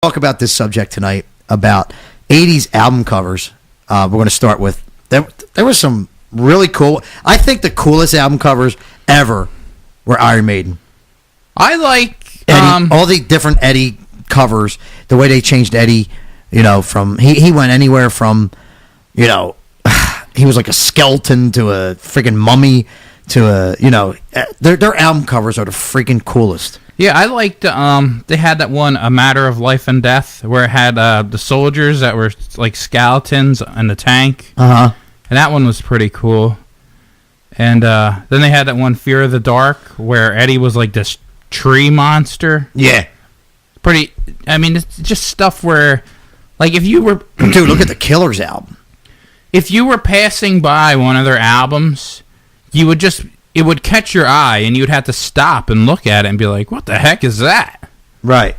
Talk about this subject tonight about 80s album covers. We're going to start with there were some really cool. I think the coolest album covers ever were Iron Maiden. I like Eddie, all the different Eddie covers. The way they changed Eddie, from he went anywhere from, he was like a skeleton to a freaking mummy to their album covers are the freaking coolest. Yeah, I liked, they had that one, A Matter of Life and Death, where it had the soldiers that were like skeletons in the tank. Uh-huh. And that one was pretty cool. And then they had that one, Fear of the Dark, where Eddie was like this tree monster. Yeah. It's just stuff where, like, if you were... Dude, look at the Killers album. If you were passing by one of their albums, you would just... It would catch your eye, and you'd have to stop and look at it and be like, what the heck is that? Right.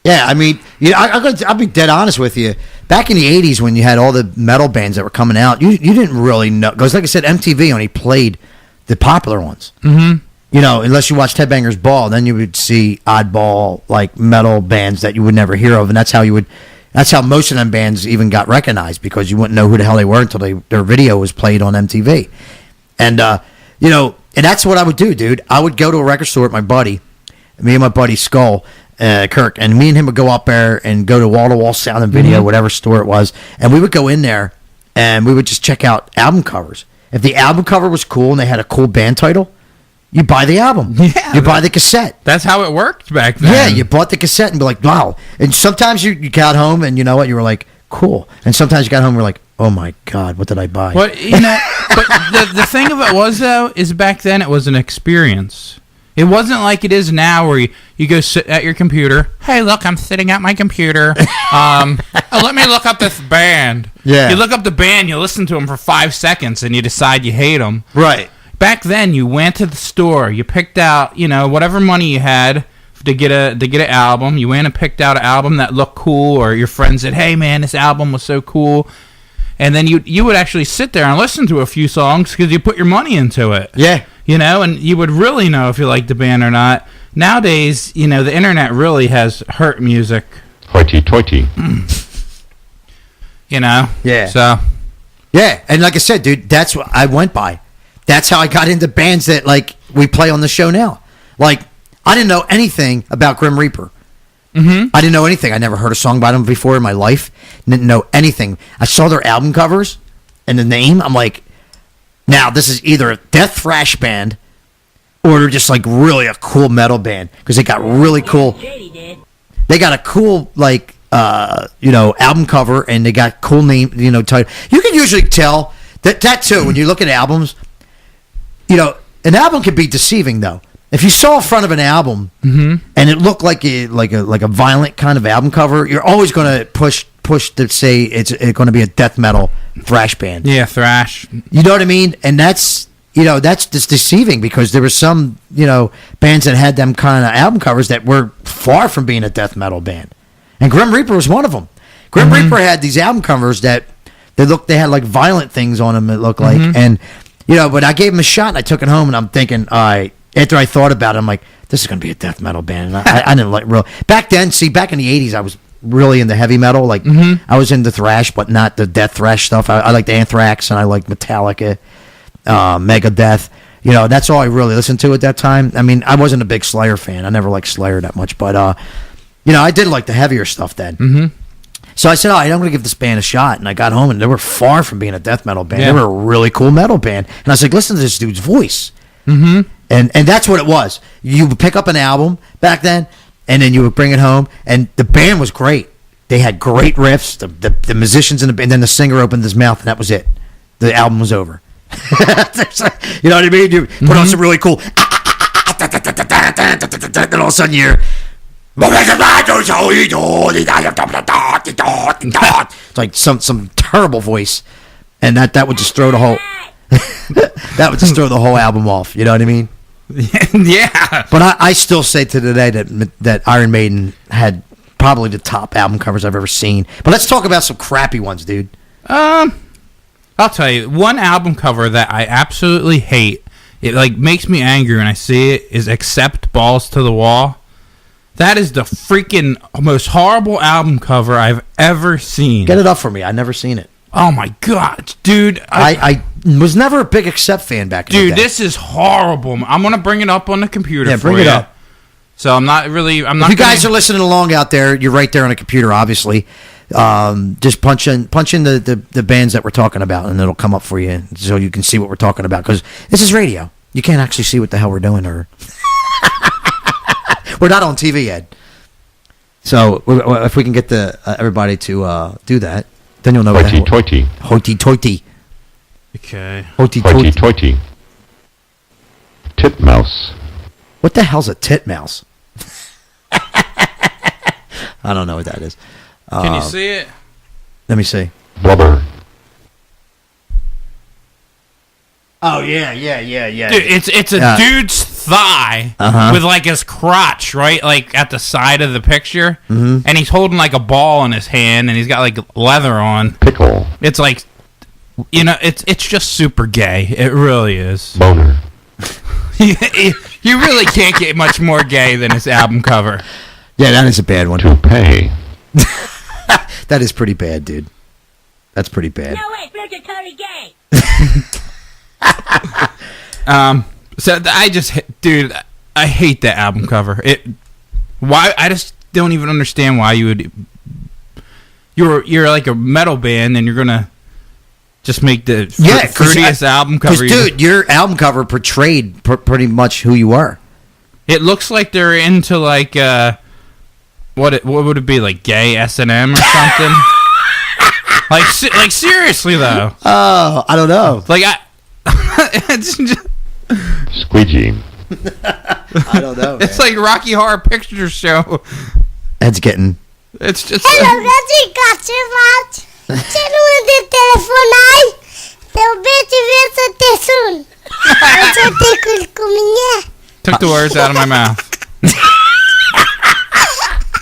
Yeah, I'll be dead honest with you. Back in the 80s when you had all the metal bands that were coming out, you didn't really know. Because like I said, MTV only played the popular ones. Mm-hmm. Unless you watched Headbangers Ball, then you would see oddball, like, metal bands that you would never hear of. And that's how most of them bands even got recognized, because you wouldn't know who the hell they were until their video was played on MTV. And, and that's what I would do, dude. I would go to a record store with my buddy, me and my buddy Skull, Kirk, and me and him would go up there and go to wall-to-wall sound and video, whatever store it was, and we would go in there, and we would just check out album covers. If the album cover was cool and they had a cool band title, you buy the album. Yeah. You buy the cassette. That's how it worked back then. Yeah, you bought the cassette and be like, wow. And sometimes you got home and you know what? You were like, cool. And sometimes you got home and were like, oh my God, what did I buy? But the thing of it was, though, is back then it was an experience. It wasn't like it is now where you go sit at your computer. Hey, look, I'm sitting at my computer. Let me look up this band. Yeah. You look up the band, you listen to them for 5 seconds, and you decide you hate them. Right. Back then, you went to the store. You picked out, whatever money you had to get an album. You went and picked out an album that looked cool, or your friend said, hey, man, this album was so cool. And then you would actually sit there and listen to a few songs because you put your money into it. Yeah. And you would really know if you liked the band or not. Nowadays, the internet really has hurt music. Hoity-toity. Yeah. So. Yeah, and like I said, dude, that's what I went by. That's how I got into bands that, like, we play on the show now. Like, I didn't know anything about Grim Reaper. Mm-hmm. I didn't know anything. I never heard a song by them before in my life. Didn't know anything. I saw their album covers and the name. I'm like, now this is either a death thrash band or they're just like really a cool metal band, because they got really cool. They got a cool album cover, and they got cool name title. You can usually tell that too when you look at albums. An album can be deceiving though. If you saw a front of an album and it looked like a violent kind of album cover, you're always going to push to say it's going to be a death metal thrash band. Yeah, thrash. You know what I mean? And that's just deceiving, because there were some bands that had them kind of album covers that were far from being a death metal band, and Grim Reaper was one of them. Grim Reaper had these album covers that they had like violent things on them. It looked like, and but I gave them a shot and I took it home, and I'm thinking, all right. After I thought about it, I'm like, this is going to be a death metal band. And I didn't like real. Back in the 80s, I was really into heavy metal. Like, I was into thrash, but not the death thrash stuff. I liked Anthrax, and I liked Metallica, Megadeth. That's all I really listened to at that time. I mean, I wasn't a big Slayer fan. I never liked Slayer that much. But, I did like the heavier stuff then. Mm-hmm. So I said, all right, I'm going to give this band a shot. And I got home, and they were far from being a death metal band. Yeah. They were a really cool metal band. And I was like, listen to this dude's voice. Mm-hmm. And that's what it was. You would pick up an album back then, and then you would bring it home, and the band was great. They had great riffs. The musicians in the band, and then the singer opened his mouth, and that was it. The album was over. You know what I mean? You put on some really cool, and all of a sudden you're. It's like some terrible voice, and that would just throw the whole. That would just throw the whole album off. You know what I mean? Yeah. But I still say to today that Iron Maiden had probably the top album covers I've ever seen. But let's talk about some crappy ones, dude. I'll tell you, one album cover that I absolutely hate. It like makes me angry when I see it. Is Accept Balls to the Wall. That is the freaking most horrible album cover I've ever seen. Get it up for me. I've never seen it. Oh my god, dude! I was never a big Accept fan back in the day. Dude, this is horrible. I'm gonna bring it up on the computer. Yeah, for bring it you. up. So I'm not. If you guys are listening along out there, you're right there on the computer, obviously. Just punch in the bands that we're talking about, and it'll come up for you, so you can see what we're talking about. Because this is radio. You can't actually see what the hell we're doing, or we're not on TV yet. So if we can get everybody to do that, then you'll know what the hell. Hoity-toity. Hoity-toity. Okay. Hoity-toity. Hoity-toity. Titmouse. What the hell's a titmouse? I don't know what that is. Can you see it? Let me see. Blubber. Oh yeah. Dude, it's a dude's thigh with like his crotch right like at the side of the picture, and he's holding like a ball in his hand, and he's got like leather on. Pickle. It's like, it's just super gay. It really is. Boner. You really can't get much more gay than this album cover. Yeah, that is a bad one. Toupee. That is pretty bad, dude. That's pretty bad. No way, Flick is totally gay. So dude, I hate that album cover. Why? I just don't even understand why you would. You're like a metal band, and you're gonna just make the fruitiest album cover. Because, dude, your album cover portrayed pretty much who you were. It looks like they're into like what would it be, like gay S&M or something? like seriously though. Oh, I don't know. Like it's just, Squeegee. I don't know. It's like Rocky Horror Picture Show. That's getting. It's just. Hello, Gachi Telefonar. Took the words out of my mouth.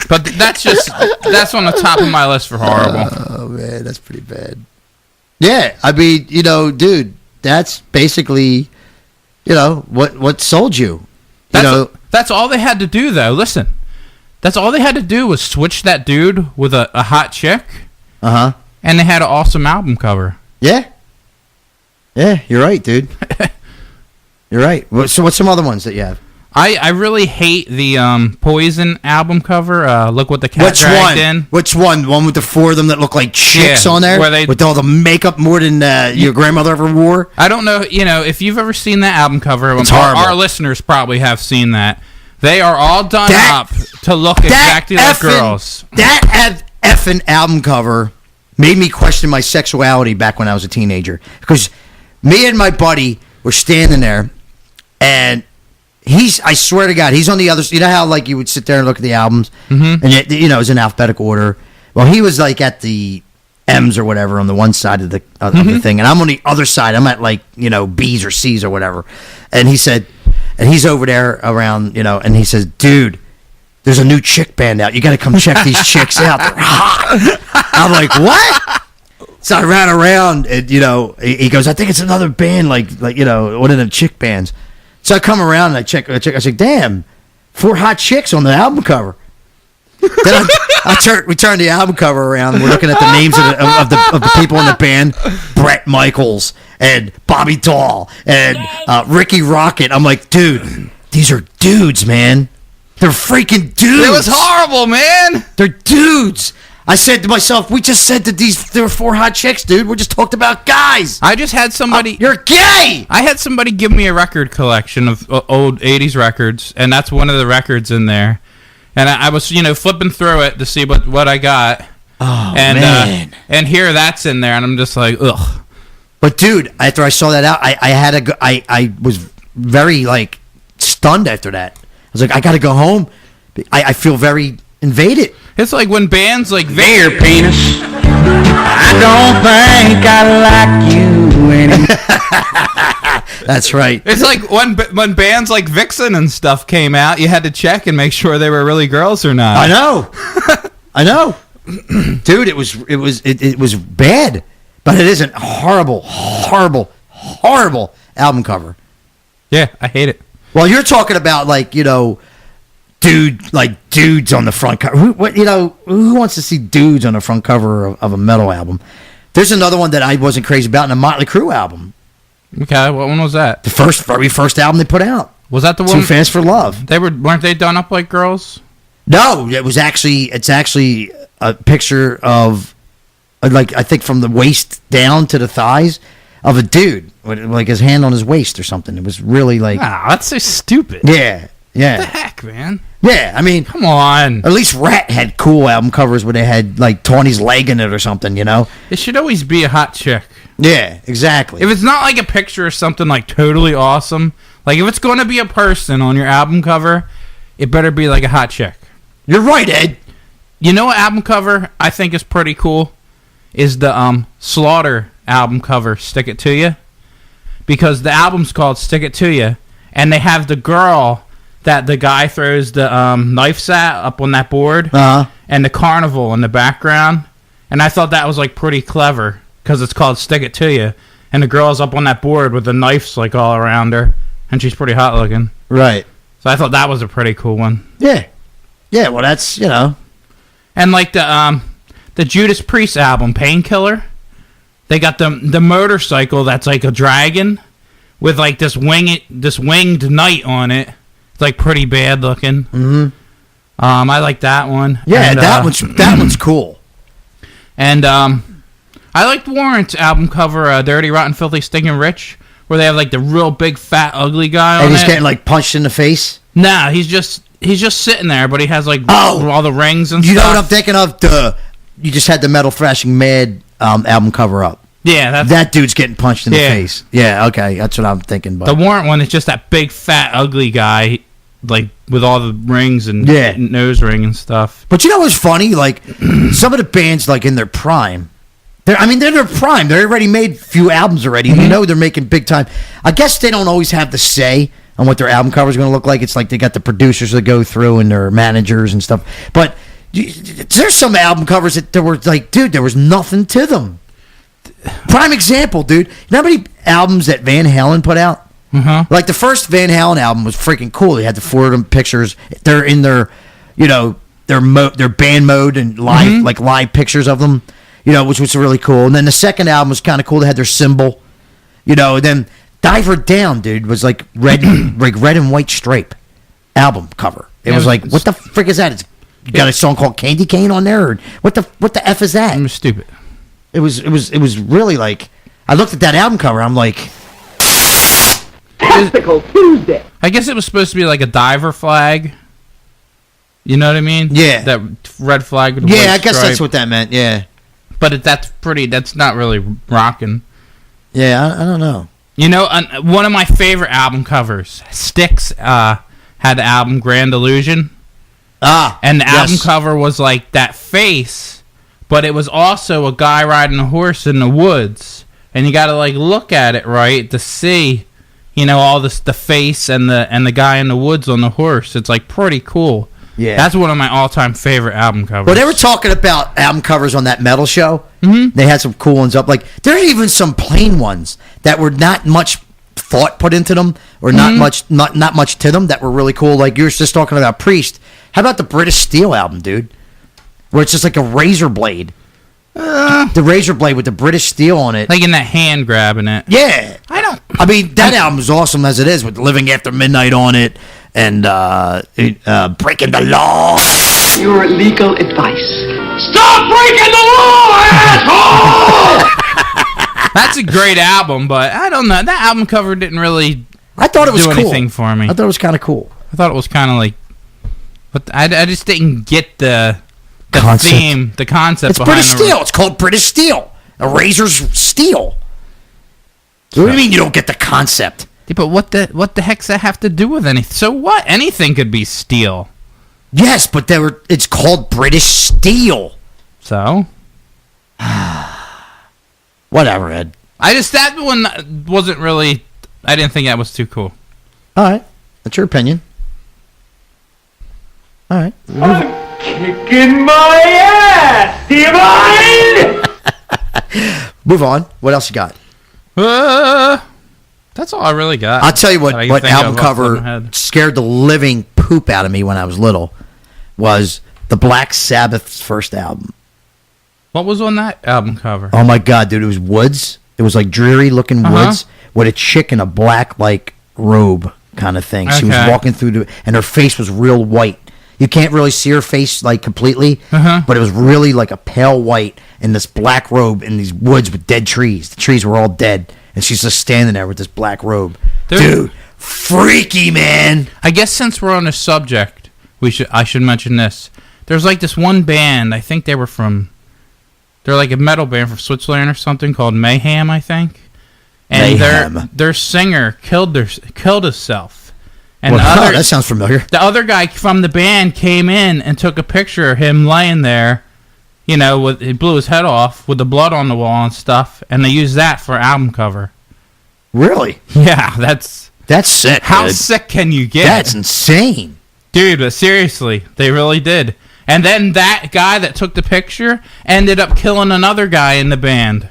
But that's on the top of my list for horrible. Oh man, that's pretty bad. Yeah, I mean, dude, that's basically, what sold you. That's all they had to do, though. Listen, that's all they had to do was switch that dude with a hot chick. Uh huh. And they had an awesome album cover. Yeah. Yeah, you're right, dude. You're right. So what's some other ones that you have? I really hate the Poison album cover. Look what the cat dragged in. Which one? The one with the four of them that look like chicks on there? With all the makeup more than your grandmother ever wore? I don't know, if you've ever seen that album cover. It's horrible. Our listeners probably have seen that. They are all done up to look exactly like girls. That effing album cover made me question my sexuality back when I was a teenager. Because me and my buddy were standing there, and I swear to God, he's on the other side. You know how, like, you would sit there and look at the albums? Mm-hmm. And, it was in alphabetical order. Well, he was, like, at the M's or whatever on the one side of the thing. And I'm on the other side. I'm at, like, B's or C's or whatever. And he said, and he's over there around, and he says, dude, there's a new chick band out. You got to come check these chicks out. They're hot. I'm like, what? So I ran around, and he goes, I think it's another band, like one of them chick bands. So I come around and I check. I say, damn, 4 hot chicks on the album cover. Then we turn the album cover around, and we're looking at the names of the people in the band: Brett Michaels and Bobby Dahl and Ricky Rocket. I'm like, dude, these are dudes, man. They're freaking dudes. It was horrible, man. They're dudes. I said to myself, we just said that there were 4 hot chicks, dude. We just talked about guys. I just had somebody... You're gay! I had somebody give me a record collection of old 80s records, and that's one of the records in there. And I was, flipping through it to see what I got. Oh, man. And here that's in there, and I'm just like, ugh. But, dude, after I saw that out, I was very, like, stunned after that. I was like, I got to go home. I feel very invaded. It's like when bands like There, penis. I don't think I like you anymore. That's right. It's like when bands like Vixen and stuff came out, you had to check and make sure they were really girls or not. I know. Dude, it was bad, but it isn't horrible album cover. Yeah, I hate it. Well, you're talking about, like, dudes on the front cover. Who wants to see dudes on the front cover of a metal album? There's another one that I wasn't crazy about in a Motley Crue album. Okay, what one was that? The very first album they put out. Was that the one? Too Fast for Love. Weren't they done up like girls? No, it's actually a picture of, like, I think from the waist down to the thighs of a dude with, like, his hand on his waist or something. It was really like, That's so stupid. yeah. What the heck, man? Yeah, I mean, come on. At least Rat had cool album covers where they had like Tawny's leg in it or something, you know? It should always be a hot chick. Yeah, exactly. If it's not like a picture or something like totally awesome, like if it's going to be a person on your album cover, it better be like a hot chick. You're right, Ed. You know what album cover I think is pretty cool? Is the Slaughter album cover, Stick It To You. Because the album's called Stick It To You, and they have the girl that the guy throws the knives at up on that board, and the carnival in the background. And I thought that was like pretty clever because it's called Stick It To You, and the girl's up on that board with the knives like all around her, and she's pretty hot looking. Right. So I thought that was a pretty cool one. Yeah. Yeah, well, that's, you know. And like the Judas Priest album, Painkiller, they got the motorcycle that's like a dragon with like this winged knight on it. It's like pretty bad looking. Mm-hmm. I like that one. Yeah, and, that one's cool. And I liked Warrant's album cover, Dirty, Rotten, Filthy, Stinking Rich, where they have like the real big, fat, ugly guy on it. And he's getting like punched in the face? Nah, he's just sitting there, but he has like all the rings and stuff. You know what I'm thinking of? You just had the Metal Thrashing Mad album cover up. Yeah, that dude's getting punched in the face. Yeah, okay, that's what I'm thinking. But the Warrant one is just that big, fat, ugly guy, like with all the rings and nose ring and stuff. But you know what's funny? Like some of the bands, like in their prime, they're in their prime. They already made a few albums already. Mm-hmm. You know they're making big time. I guess they don't always have the say on what their album cover is going to look like. It's like they got the producers that go through and their managers and stuff. But there's some album covers that there were like, dude, there was nothing to them. Prime example, dude. You know how many albums that Van Halen put out? Mm-hmm. Like the first Van Halen album was freaking cool. They had the four of them pictures. They're in their, their band mode and live, like live pictures of them, which was really cool. And then the second album was kind of cool. They had their symbol, And then Diver Down, dude, was like red, red and white stripe album cover. It was like, what the frick is that? You got a song called Candy Cane on there, or what the f is that? It was stupid. It was really like, I looked at that album cover, I'm like, Tactical Tuesday. I guess it was supposed to be like a diver flag. You know what I mean? Yeah. That red flag with the yeah, white I guess stripe. that's what that meant. Yeah. But that's not really rocking. Yeah, I don't know. One of my favorite album covers, Styx, had the album Grand Illusion. And the album cover was like that face, but it was also a guy riding a horse in the woods. And you got to like look at it right to see, all this, the face and the guy in the woods on the horse. It's like pretty cool. Yeah. That's one of my all-time favorite album covers. Well, they were talking about album covers on that metal show. Mm-hmm. They had some cool ones up. Like, there are even some plain ones that were not much thought put into them, or not much to them, that were really cool. Like you were just talking about Priest. How about the British Steel album, dude? Where it's just like a razor blade. The razor blade with the British Steel on it. Like in that hand grabbing it. Yeah. I mean, that album is awesome as it is, with Living After Midnight on it and Breaking the Law. Your legal advice. Stop breaking the law, asshole! That's a great album, but I don't know. That album cover didn't really I thought it was do cool. anything for me. I thought it was kind of cool. I thought it was kind of like, but I just didn't get the Concept. theme, the concept. It's behind British Steel. It's called British Steel. A razor's steel. What do you mean you don't get the concept? Yeah, but what the heck's that have to do with anything? So what? Anything could be steel. Yes, but it's called British Steel. So whatever, Ed. that one wasn't really. I didn't think that was too cool. All right, that's your opinion. All right. I'm kicking my ass! Do you mind? Move on. What else you got? That's That's all I really got. I'll tell you what that I what think of album off the top of my cover head. scared the living poop out of me when I was little was the Black Sabbath's first album. What was on that album cover? Oh my God, dude! It was woods. It was like dreary looking woods with a chick in a black like robe kind of thing. She was Okay. walking through and her face was real white. You can't really see her face like completely, but it was really like a pale white in this black robe in these woods with dead trees. The trees were all dead, and she's just standing there with this black robe. Dude, freaky, man. I guess since we're on the subject, I should mention this. There's like this one band. I think they're like a metal band from Switzerland or something called Mayhem, I think. And Mayhem. their singer killed himself. And Well, that sounds familiar. the other guy from the band came in and took a picture of him laying there. You know, he blew his head off with the blood on the wall and stuff, and they used that for album cover. Really? Yeah, that's sick. how dude. sick can you get? That's insane. Dude, but seriously, they really did. And then that guy that took the picture ended up killing another guy in the band.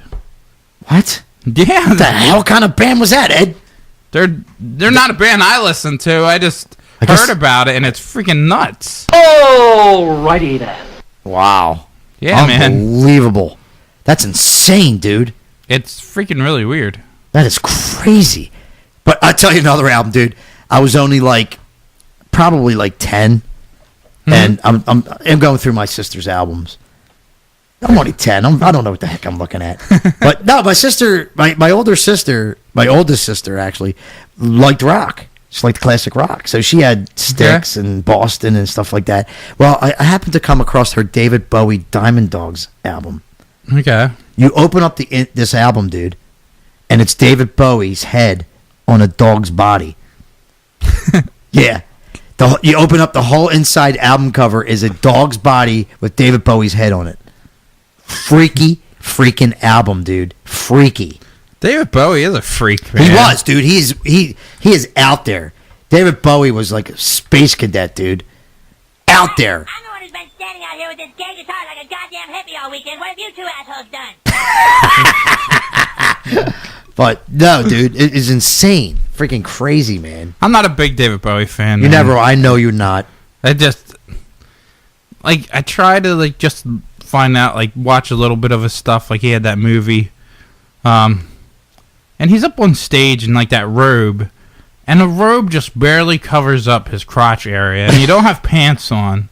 What? Yeah, What the hell kind of band was that, Ed? they're not a band I listen to. I just guess- heard about it, and it's freaking nuts. Alrighty then. Wow. Yeah, man. Unbelievable. That's insane, dude. It's freaking really weird. That is crazy. But I'll tell you another album, dude. I was only probably 10. And I'm going through my sister's albums. I'm only 10. I don't know what the heck I'm looking at. But no, my sister, my oldest sister actually, liked rock. She liked classic rock. So she had Styx and Boston and stuff like that. Well, I happened to come across her David Bowie Diamond Dogs album. Okay. You open up this album, dude, and it's David Bowie's head on a dog's body. Yeah. You open up the whole inside album cover is a dog's body with David Bowie's head on it. Freaky freaking album, dude. Freaky. David Bowie is a freak, man. He was, dude. He is out there. David Bowie was like a space cadet, dude. Out there. I'm the one who's been standing out here with this gay guitar like a goddamn hippie all weekend. What have you two assholes done? But no, dude, it is insane. Freaking crazy, man. I'm not a big David Bowie fan. You man. never. I know you're not. I just I try to just find out watch a little bit of his stuff. Like he had that movie, and he's up on stage in that robe, and the robe just barely covers up his crotch area, and you don't have pants on,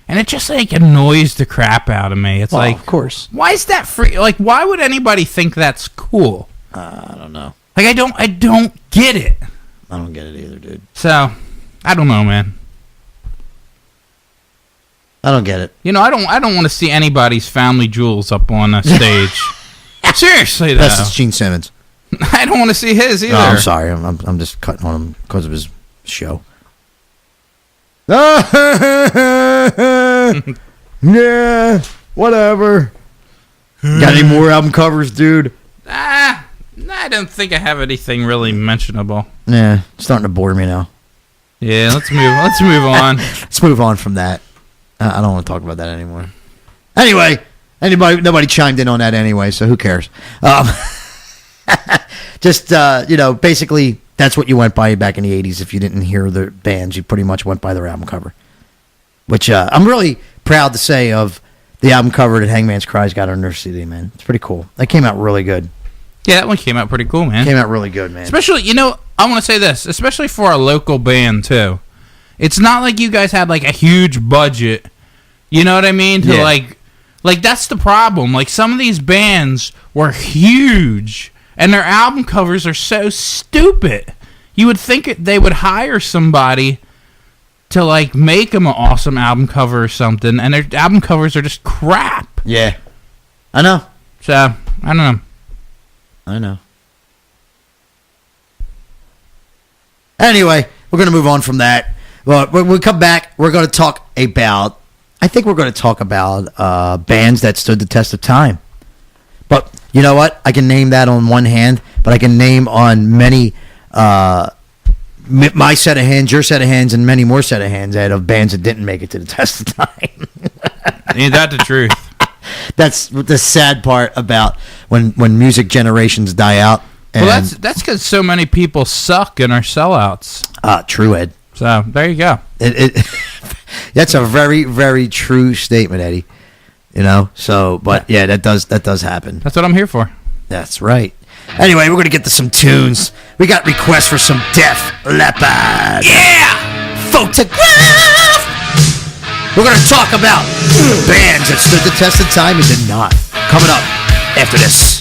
and it just annoys the crap out of me. It's Of course. why is that free? Why would anybody think that's cool? I don't know. I don't get it. I don't get it either, dude. So I don't know, man. I don't get it. You know, I don't want to see anybody's family jewels up on a stage. Seriously, though. That's Gene Simmons. I don't want to see his either. Oh, I'm sorry. I'm just cutting on him because of his show. Yeah, whatever. Got any more album covers, dude? I don't think I have anything really mentionable. Yeah, it's starting to bore me now. Yeah, let's move on. Let's move on from that. I don't want to talk about that anymore. Anyway, nobody chimed in on that anyway, so who cares? Just basically that's what you went by back in the 80s. If you didn't hear the bands, you pretty much went by their album cover. Which I'm really proud to say of the album cover that Hangman's Cries got on their CD, man. It's pretty cool. That came out really good. Yeah, that one came out pretty cool, man. Came out really good, man. Especially, I want to say this, especially for a local band too. It's not like you guys had a huge budget. You know what I mean? To Yeah. That's the problem. Some of these bands were huge, and their album covers are so stupid. You would think they would hire somebody to make them an awesome album cover or something, and their album covers are just crap. Yeah. I know. So I don't know. I know. Anyway, we're going to move on from that. Well, when we come back, we're going to talk about... I think we're going to talk about bands that stood the test of time. But you know what? I can name that on one hand, but I can name on many... my set of hands, your set of hands, and many more set of hands out of bands that didn't make it to the test of time. Ain't that the truth? That's the sad part about when music generations die out. Well, that's because so many people suck and are sellouts. True, Ed. So there you go. That's a very, very true statement, Eddie. So, but yeah, that does happen. That's what I'm here for. That's right. Anyway, we're gonna get to some tunes. We got requests for some Def Leppard. Yeah, Photograph. We're gonna talk about bands that stood the test of time and did not. Coming up after this.